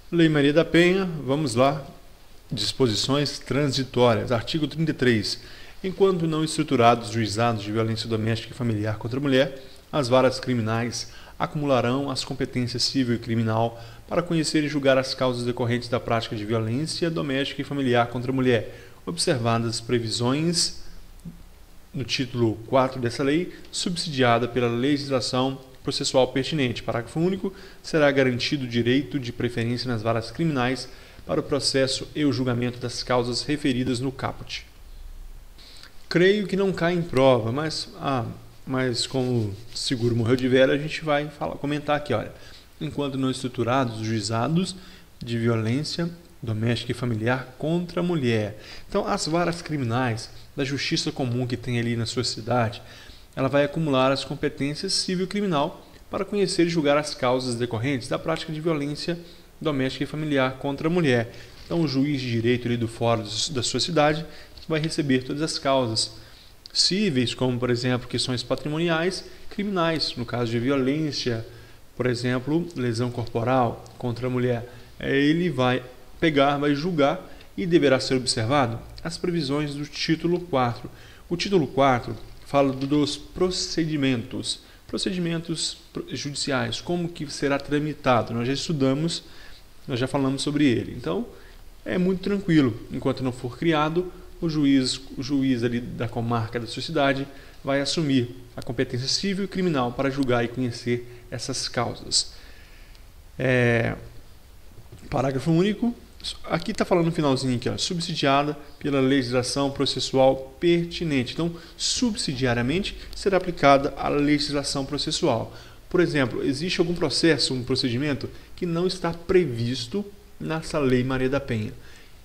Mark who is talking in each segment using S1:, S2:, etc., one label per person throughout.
S1: Lei Maria da Penha, vamos lá. Disposições transitórias. Artigo 33. Enquanto não estruturados juizados de violência doméstica e familiar contra a mulher, as varas criminais acumularão as competências civil e criminal para conhecer e julgar as causas decorrentes da prática de violência doméstica e familiar contra a mulher, observadas previsões no título 4 dessa lei, subsidiada pela legislação processual pertinente. Parágrafo único. Será garantido o direito de preferência nas varas criminais para o processo e o julgamento das causas referidas no caput. Creio que não cai em prova, mas como o seguro morreu de velho, a gente vai comentar aqui, olha. Enquanto não estruturados, juizados de violência doméstica e familiar contra a mulher. Então, as varas criminais da justiça comum que tem ali na sua cidade, ela vai acumular as competências civil e criminal para conhecer e julgar as causas decorrentes da prática de violência doméstica e familiar contra a mulher. Então, o juiz de direito ali do fórum da sua cidade vai receber todas as causas cíveis, como, por exemplo, questões patrimoniais, criminais, no caso de violência, por exemplo, lesão corporal contra a mulher. Ele vai vai julgar e deverá ser observado as previsões do título 4. O título 4 fala dos procedimentos judiciais, como que será tramitado. Nós já estudamos, nós já falamos sobre ele. Então, é muito tranquilo. Enquanto não for criado, o juiz ali da comarca da sua cidade vai assumir a competência civil e criminal para julgar e conhecer essas causas. Parágrafo único. Aqui está falando no finalzinho aqui, ó, subsidiada pela legislação processual pertinente. Então, subsidiariamente, será aplicada a legislação processual. Por exemplo, existe algum processo, um procedimento que não está previsto nessa Lei Maria da Penha.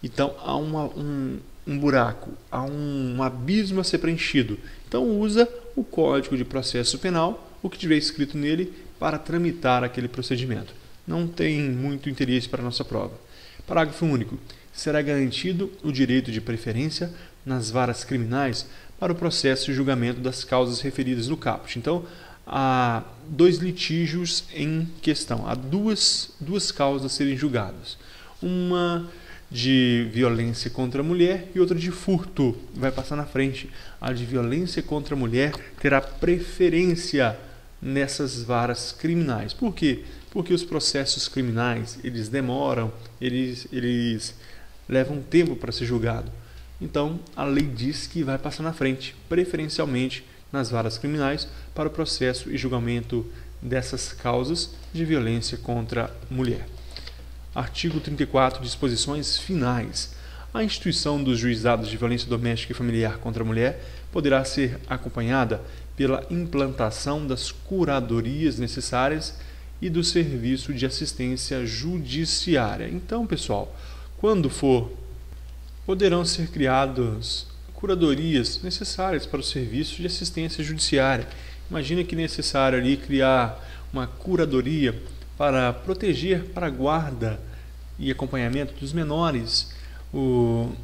S1: Então, há um buraco, há um abismo a ser preenchido. Então, usa o Código de Processo Penal, o que tiver escrito nele, para tramitar aquele procedimento. Não tem muito interesse para a nossa prova. Parágrafo único. Será garantido o direito de preferência nas varas criminais para o processo e julgamento das causas referidas no caput. Então, há dois litígios em questão. Há duas causas a serem julgadas. Uma de violência contra a mulher e outra de furto. Vai passar na frente. A de violência contra a mulher terá preferência nessas varas criminais. Por quê? Porque os processos criminais, eles demoram, eles levam tempo para ser julgado. Então, a lei diz que vai passar na frente, preferencialmente nas varas criminais, para o processo e julgamento dessas causas de violência contra a mulher. Artigo 34, disposições finais. A instituição dos juizados de violência doméstica e familiar contra a mulher poderá ser acompanhada pela implantação das curadorias necessárias e do serviço de assistência judiciária. Então, pessoal, quando poderão ser criadas curadorias necessárias para o serviço de assistência judiciária. Imagina que é necessário ali criar uma curadoria para proteger, para a guarda e acompanhamento dos menores.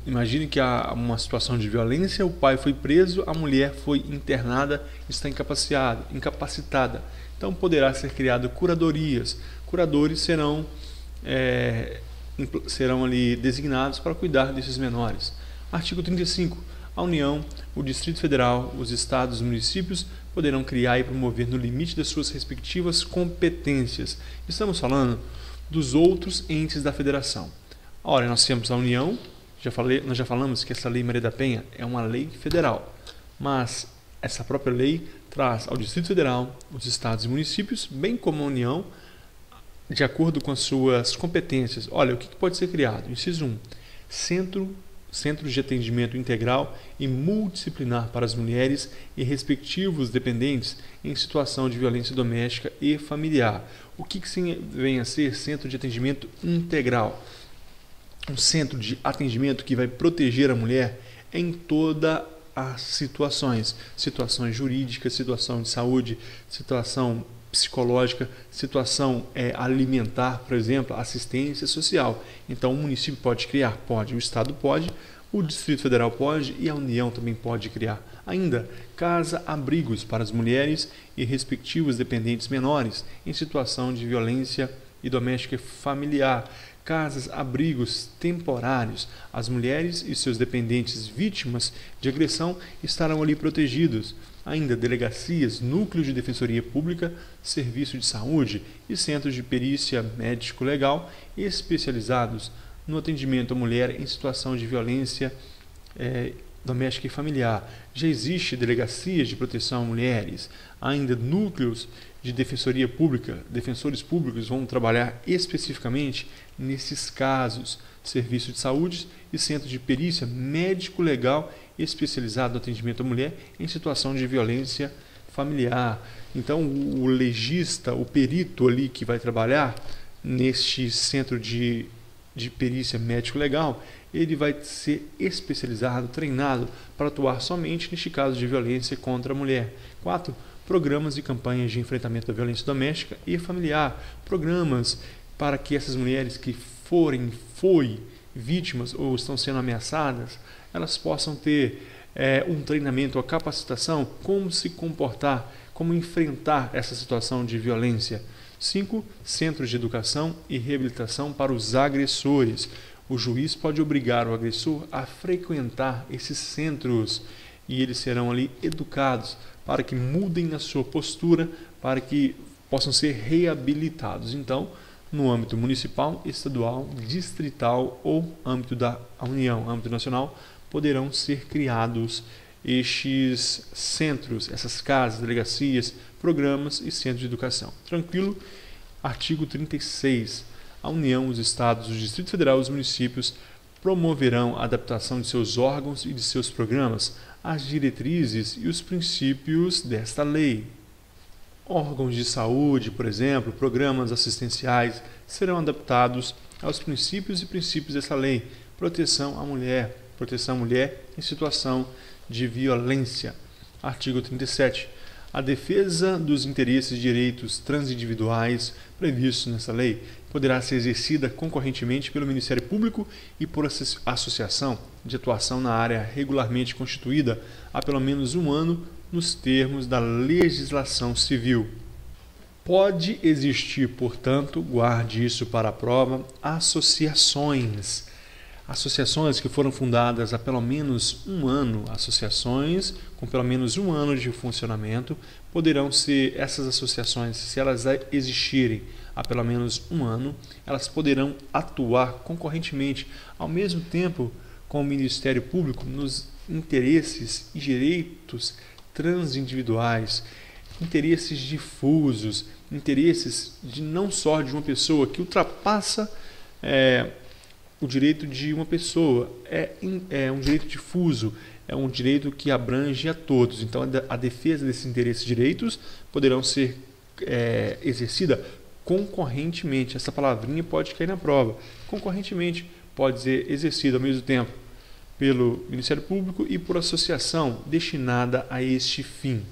S1: Imagine que há uma situação de violência, o pai foi preso, a mulher foi internada, está incapacitada. Então, poderá ser criado curadorias. Curadores serão ali designados para cuidar desses menores. Artigo 35. A União, o Distrito Federal, os Estados e os municípios poderão criar e promover no limite das suas respectivas competências. Estamos falando dos outros entes da Federação. Ora, nós temos a União, nós já falamos que essa Lei Maria da Penha é uma lei federal, mas essa própria lei traz ao Distrito Federal, os estados e municípios, bem como a União, de acordo com as suas competências. Olha, o que pode ser criado? Inciso 1. Centros de atendimento integral e multidisciplinar para as mulheres e respectivos dependentes em situação de violência doméstica e familiar. O que vem a ser centro de atendimento integral? Um centro de atendimento que vai proteger a mulher em toda as situações jurídicas, situação de saúde, situação psicológica, situação alimentar, por exemplo, assistência social. Então, o município pode criar? Pode. O Estado pode, o Distrito Federal pode e a União também pode criar. Ainda, casa-abrigos para as mulheres e respectivos dependentes menores em situação de violência e doméstica e familiar, casas, abrigos temporários. As mulheres e seus dependentes vítimas de agressão estarão ali protegidos. Ainda delegacias, núcleos de defensoria pública, serviço de saúde e centros de perícia médico-legal especializados no atendimento à mulher em situação de violência doméstica e familiar. Já existe delegacias de proteção a mulheres, ainda núcleos de defensoria pública. Defensores públicos vão trabalhar especificamente nesses casos. Serviço de saúde e centro de perícia médico-legal especializado no atendimento à mulher em situação de violência familiar. Então, o legista, o perito ali que vai trabalhar neste centro de perícia médico-legal, ele vai ser especializado, treinado para atuar somente neste caso de violência contra a mulher. 4. Programas e campanhas de enfrentamento da violência doméstica e familiar. Programas para que essas mulheres que forem vítimas ou estão sendo ameaçadas, elas possam ter um treinamento, a capacitação, como se comportar, como enfrentar essa situação de violência. 5. Centros de educação e reabilitação para os agressores. O juiz pode obrigar o agressor a frequentar esses centros e eles serão ali educados para que mudem a sua postura, para que possam ser reabilitados. Então, no âmbito municipal, estadual, distrital ou âmbito da União, âmbito nacional, poderão ser criados estes centros, essas casas, delegacias, programas e centros de educação. Tranquilo? Artigo 36. A União, os Estados, o Distrito Federal e os municípios promoverão a adaptação de seus órgãos e de seus programas às diretrizes e os princípios desta lei. Órgãos de saúde, por exemplo, programas assistenciais serão adaptados aos princípios dessa lei. Proteção à mulher em situação de violência. Artigo 37. A defesa dos interesses e direitos transindividuais previstos nessa lei poderá ser exercida concorrentemente pelo Ministério Público e por associação de atuação na área regularmente constituída há pelo menos um ano nos termos da legislação civil. Pode existir, portanto, guarde isso para a prova, associações que foram fundadas há pelo menos um ano, associações com pelo menos um ano de funcionamento, poderão ser, essas associações, se elas existirem há pelo menos um ano, elas poderão atuar concorrentemente, ao mesmo tempo com o Ministério Público, nos interesses e direitos transindividuais, interesses difusos, interesses de não só de uma pessoa, que ultrapassa o direito de uma pessoa, é um direito difuso, é um direito que abrange a todos. Então, a defesa desses interesses e direitos poderão ser exercida concorrentemente. Essa palavrinha pode cair na prova. Concorrentemente pode ser exercida ao mesmo tempo pelo Ministério Público e por associação destinada a este fim.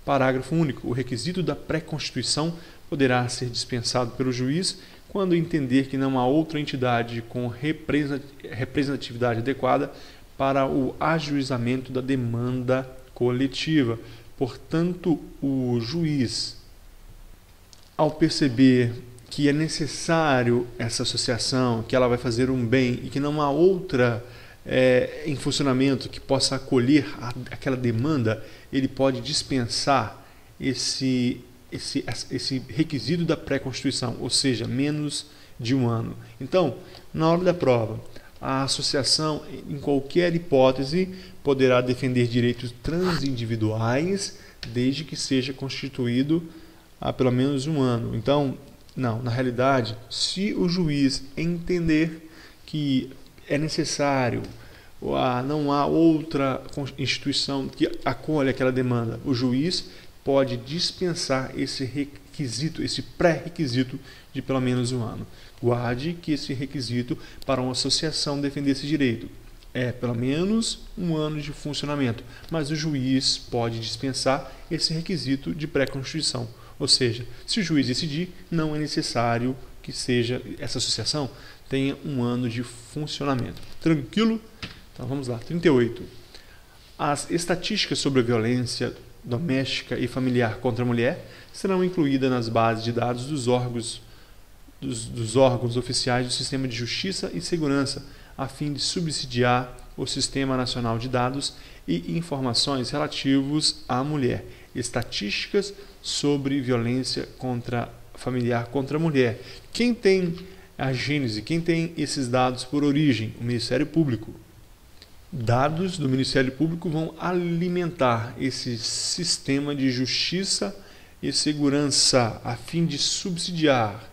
S1: Parágrafo único. O requisito da pré-constituição poderá ser dispensado pelo juiz quando entender que não há outra entidade com representatividade adequada para o ajuizamento da demanda coletiva. Portanto, o juiz, ao perceber que é necessário essa associação, que ela vai fazer um bem e que não há outra em funcionamento que possa acolher aquela demanda, ele pode dispensar esse requisito da pré-constituição, ou seja, menos de um ano. Então, na hora da prova, a associação, em qualquer hipótese, poderá defender direitos transindividuais, desde que seja constituído há pelo menos um ano. Então, não, na realidade, se o juiz entender que é necessário, não há outra instituição que acolha aquela demanda, o juiz pode dispensar esse requisito, esse pré-requisito de pelo menos um ano. Guarde que esse requisito para uma associação defender esse direito é pelo menos um ano de funcionamento, mas o juiz pode dispensar esse requisito de pré-constituição. Ou seja, se o juiz decidir, não é necessário que essa associação tenha um ano de funcionamento. Tranquilo? Então vamos lá. 38. As estatísticas sobre a violência doméstica e familiar contra a mulher serão incluídas nas bases de dados dos órgãos dos órgãos oficiais do Sistema de Justiça e Segurança, a fim de subsidiar o Sistema Nacional de Dados e informações relativos à mulher, estatísticas sobre violência familiar contra a mulher. Quem tem a gênese, quem tem esses dados por origem? O Ministério Público. Dados do Ministério Público vão alimentar esse sistema de justiça e segurança a fim de subsidiar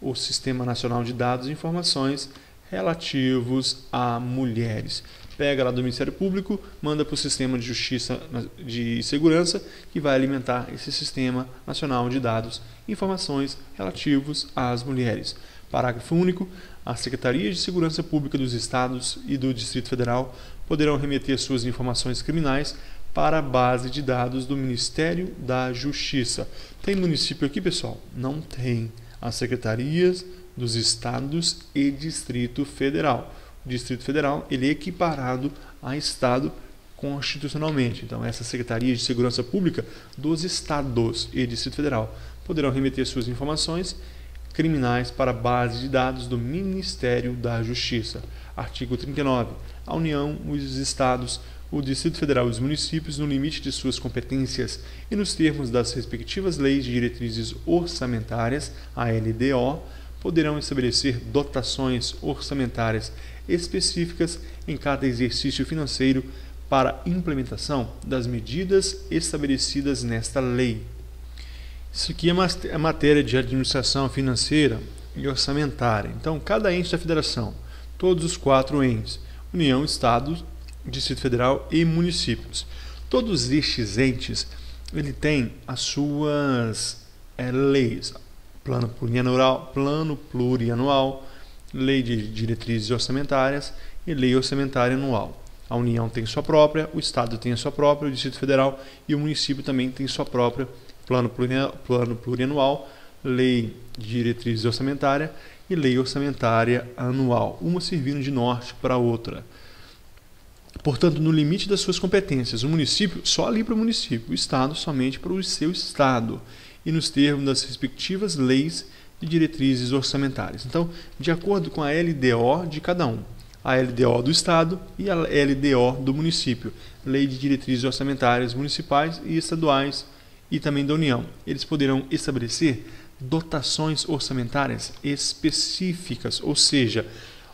S1: o Sistema Nacional de Dados e Informações relativos a mulheres. Pega lá do Ministério Público, manda para o Sistema de Justiça e Segurança, que vai alimentar esse Sistema Nacional de Dados e Informações relativos às mulheres. Parágrafo único. As Secretarias de Segurança Pública dos Estados e do Distrito Federal poderão remeter suas informações criminais para a base de dados do Ministério da Justiça. Tem município aqui, pessoal? Não tem. As secretarias dos estados e Distrito Federal. O Distrito Federal ele é equiparado a estado constitucionalmente. Então, essas secretarias de segurança pública dos estados e Distrito Federal poderão remeter suas informações criminais para a base de dados do Ministério da Justiça. Artigo 39. A União, os estados, o Distrito Federal e os municípios, no limite de suas competências e nos termos das respectivas leis de diretrizes orçamentárias, a LDO, poderão estabelecer dotações orçamentárias específicas em cada exercício financeiro para implementação das medidas estabelecidas nesta lei. Isso aqui é matéria de administração financeira e orçamentária. Então, cada ente da federação, todos os 4 entes, União, Estado, Distrito Federal e municípios. Todos estes entes ele tem as suas leis, plano plurianual, lei de diretrizes orçamentárias e lei orçamentária anual. A União tem sua própria, o Estado tem a sua própria, o Distrito Federal e o município também tem sua própria, plano plurianual, lei de diretrizes orçamentária e lei orçamentária anual, uma servindo de norte para a outra. Portanto, no limite das suas competências, o município só ali para o município, o Estado somente para o seu Estado e nos termos das respectivas leis de diretrizes orçamentárias. Então, de acordo com a LDO de cada um, a LDO do Estado e a LDO do município, Lei de Diretrizes Orçamentárias Municipais e Estaduais e também da União, eles poderão estabelecer dotações orçamentárias específicas, ou seja,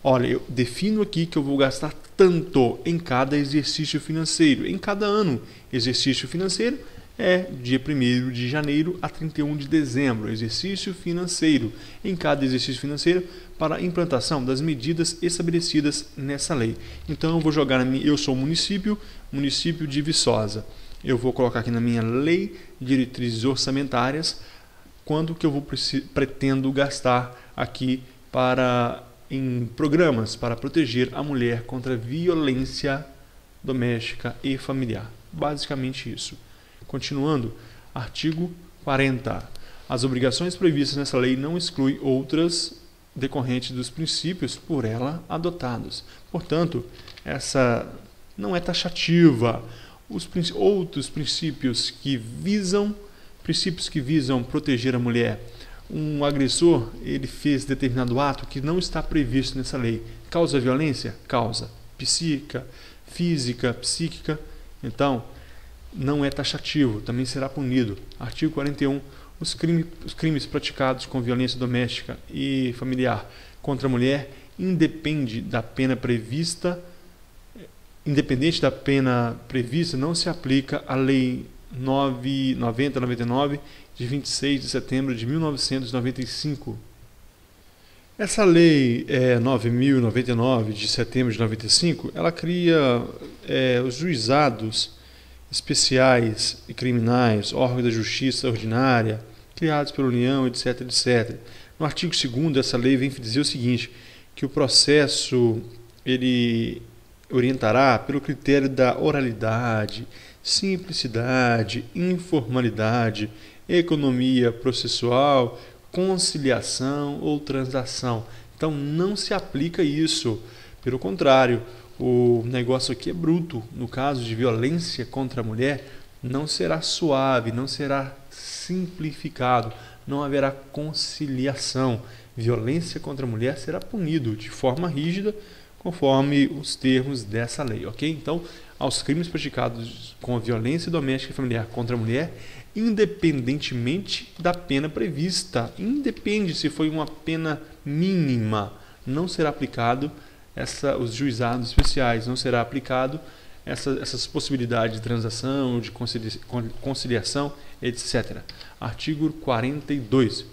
S1: olha, eu defino aqui que eu vou gastar tanto em cada exercício financeiro, em cada ano. Exercício financeiro é dia 1º de janeiro a 31 de dezembro, exercício financeiro, em cada exercício financeiro para a implantação das medidas estabelecidas nessa lei. Então eu vou jogar eu sou o município de Viçosa. Eu vou colocar aqui na minha lei de diretrizes orçamentárias quanto que eu pretendo gastar aqui em programas para proteger a mulher contra a violência doméstica e familiar. Basicamente isso. Continuando, artigo 40. As obrigações previstas nessa lei não excluem outras decorrentes dos princípios por ela adotados. Portanto, essa não é taxativa. Outros princípios que visam proteger a mulher. Um agressor, ele fez determinado ato que não está previsto nessa lei. Causa violência? Causa. Psíquica, física, psíquica. Então, não é taxativo, também será punido. Artigo 41. Os crimes praticados com violência doméstica e familiar contra a mulher independente da pena prevista, não se aplica a Lei 9099 de 26 de setembro de 1995. Essa Lei 9.099 de setembro de 95, ela cria os juizados especiais e criminais, órgãos da justiça ordinária, criados pela União, etc, etc. No artigo 2º dessa lei vem dizer o seguinte, que o processo ele orientará pelo critério da oralidade, simplicidade, informalidade, economia processual, conciliação ou transação. Então não se aplica isso. Pelo contrário, o negócio aqui é bruto. No caso de violência contra a mulher, não será suave, não será simplificado, não haverá conciliação. violência contra a mulher será punido de forma rígida conforme os termos dessa lei, ok? Então, aos crimes praticados com a violência doméstica e familiar contra a mulher, independentemente da pena prevista, independe se foi uma pena mínima, não será aplicado os juizados especiais, não será aplicado essas possibilidades de transação, de conciliação, etc. Artigo 42.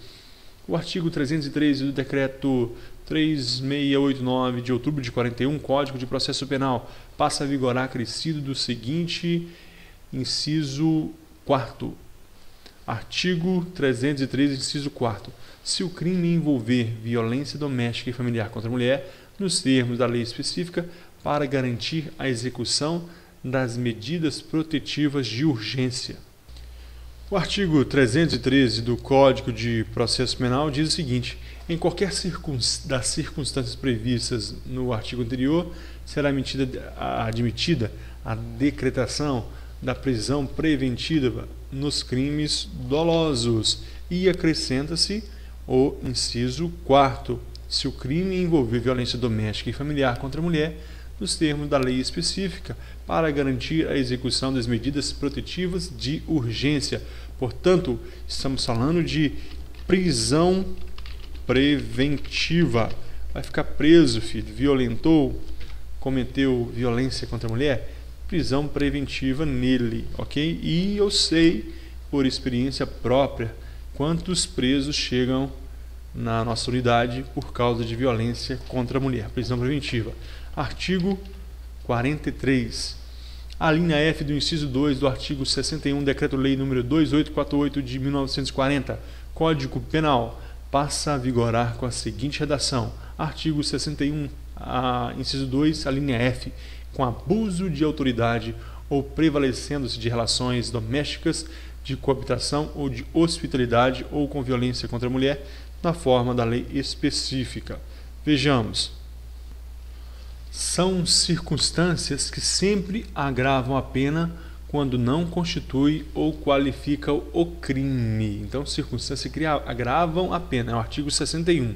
S1: O artigo 313 do decreto 3689 de outubro de 41, Código de Processo Penal, passa a vigorar acrescido do seguinte inciso 4º. Artigo 313, inciso 4º. Se o crime envolver violência doméstica e familiar contra a mulher, nos termos da lei específica, para garantir a execução das medidas protetivas de urgência. O artigo 313 do Código de Processo Penal diz o seguinte: em qualquer das circunstâncias previstas no artigo anterior, será admitida a decretação da prisão preventiva nos crimes dolosos, e acrescenta-se o inciso 4º. Se o crime envolver violência doméstica e familiar contra a mulher, nos termos da lei específica, para garantir a execução das medidas protetivas de urgência. Portanto, estamos falando de prisão preventiva. Vai ficar preso, filho, violentou, cometeu violência contra a mulher, prisão preventiva nele, ok? E eu sei, por experiência própria, quantos presos chegam na nossa unidade por causa de violência contra a mulher, prisão preventiva. Artigo 43. A linha F do inciso 2 do artigo 61, Decreto-Lei nº 2848 de 1940, Código Penal, passa a vigorar com a seguinte redação: artigo 61, inciso 2, a linha F, com abuso de autoridade ou prevalecendo-se de relações domésticas, de coabitação ou de hospitalidade ou com violência contra a mulher, na forma da lei específica. Vejamos. São circunstâncias que sempre agravam a pena quando não constitui ou qualifica o crime. Então, circunstâncias que agravam a pena. É o artigo 61.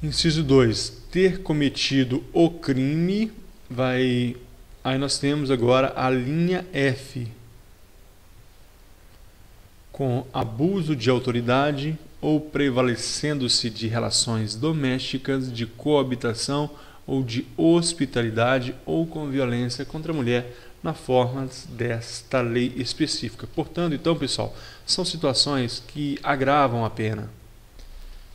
S1: Inciso 2. Ter cometido o crime, aí nós temos agora a linha F. Com abuso de autoridade ou prevalecendo-se de relações domésticas, de coabitação ou de hospitalidade ou com violência contra a mulher, na forma desta lei específica. Portanto, então, pessoal, são situações que agravam a pena.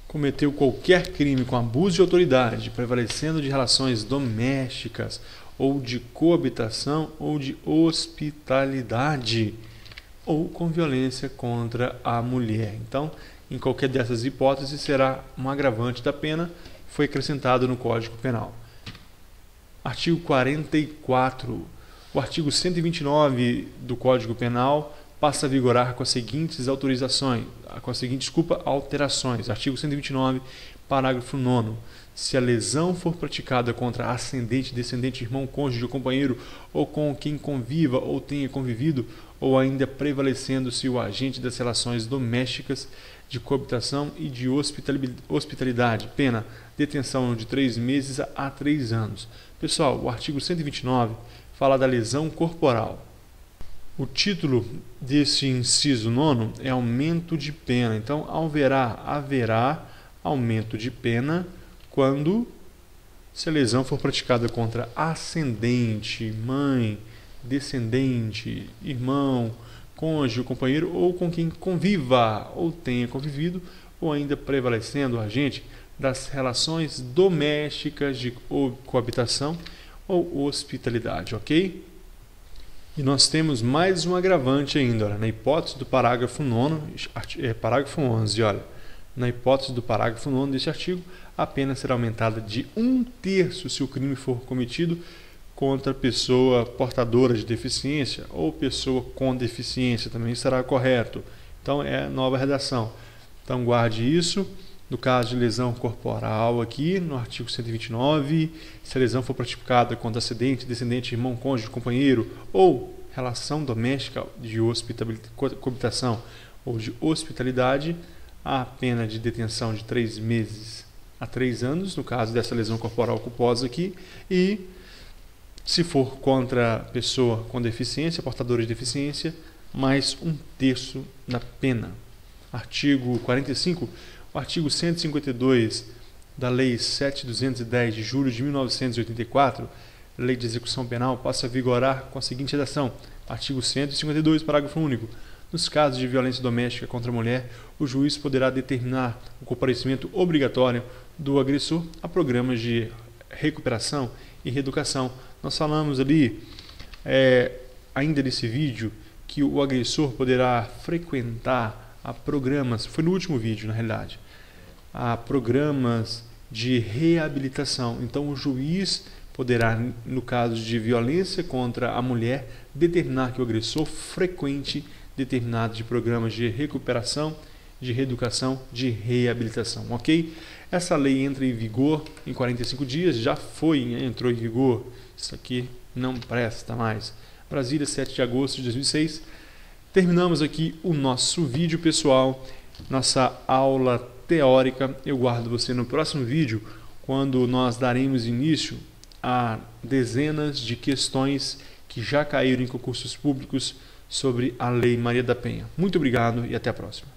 S1: Cometeu qualquer crime com abuso de autoridade, prevalecendo de relações domésticas ou de coabitação ou de hospitalidade ou com violência contra a mulher. Então, em qualquer dessas hipóteses, será um agravante da pena, foi acrescentado no Código Penal. Artigo 44. O artigo 129 do Código Penal passa a vigorar com as seguintes alterações. Artigo 129, parágrafo 9º. Se a lesão for praticada contra ascendente, descendente, irmão, cônjuge ou companheiro, ou com quem conviva ou tenha convivido, ou ainda prevalecendo-se o agente das relações domésticas, de coabitação e de hospitalidade, pena, detenção de 3 meses a 3 anos. Pessoal, o artigo 129 fala da lesão corporal. O título desse inciso 9º é aumento de pena. Então, haverá aumento de pena quando se a lesão for praticada contra ascendente, mãe, descendente, irmão, cônjuge, companheiro ou com quem conviva ou tenha convivido, ou ainda prevalecendo o agente das relações domésticas de coabitação ou hospitalidade, ok? E nós temos mais um agravante ainda, olha, na hipótese do parágrafo 9º, parágrafo 11, olha, na hipótese do parágrafo 9º deste artigo, a pena será aumentada de 1/3 se o crime for cometido contra pessoa portadora de deficiência ou pessoa com deficiência, também será correto. Então, é nova redação. Então, guarde isso. No caso de lesão corporal aqui, no artigo 129, se a lesão for praticada contra ascendente, descendente, irmão, cônjuge, companheiro ou relação doméstica de coabitação ou de hospitalidade, a pena de detenção de 3 meses a 3 anos, no caso dessa lesão corporal culposa aqui, e se for contra pessoa com deficiência, portadora de deficiência, mais 1/3 da pena. Artigo 45, o artigo 152 da Lei 7.210 de julho de 1984, Lei de Execução Penal, passa a vigorar com a seguinte redação. Artigo 152, parágrafo único. Nos casos de violência doméstica contra a mulher, o juiz poderá determinar o comparecimento obrigatório do agressor a programas de recuperação e reeducação. Nós falamos ali, ainda nesse vídeo, que o agressor poderá frequentar a programas, foi no último vídeo na realidade, a programas de reabilitação. Então o juiz poderá, no caso de violência contra a mulher, determinar que o agressor frequente determinados de programas de recuperação, de reeducação, de reabilitação, ok? Essa lei entra em vigor em 45 dias, já entrou em vigor, isso aqui não presta mais. Brasília, 7 de agosto de 2006. Terminamos aqui o nosso vídeo, pessoal, nossa aula teórica. Eu guardo você no próximo vídeo, quando nós daremos início a dezenas de questões que já caíram em concursos públicos sobre a Lei Maria da Penha. Muito obrigado e até a próxima.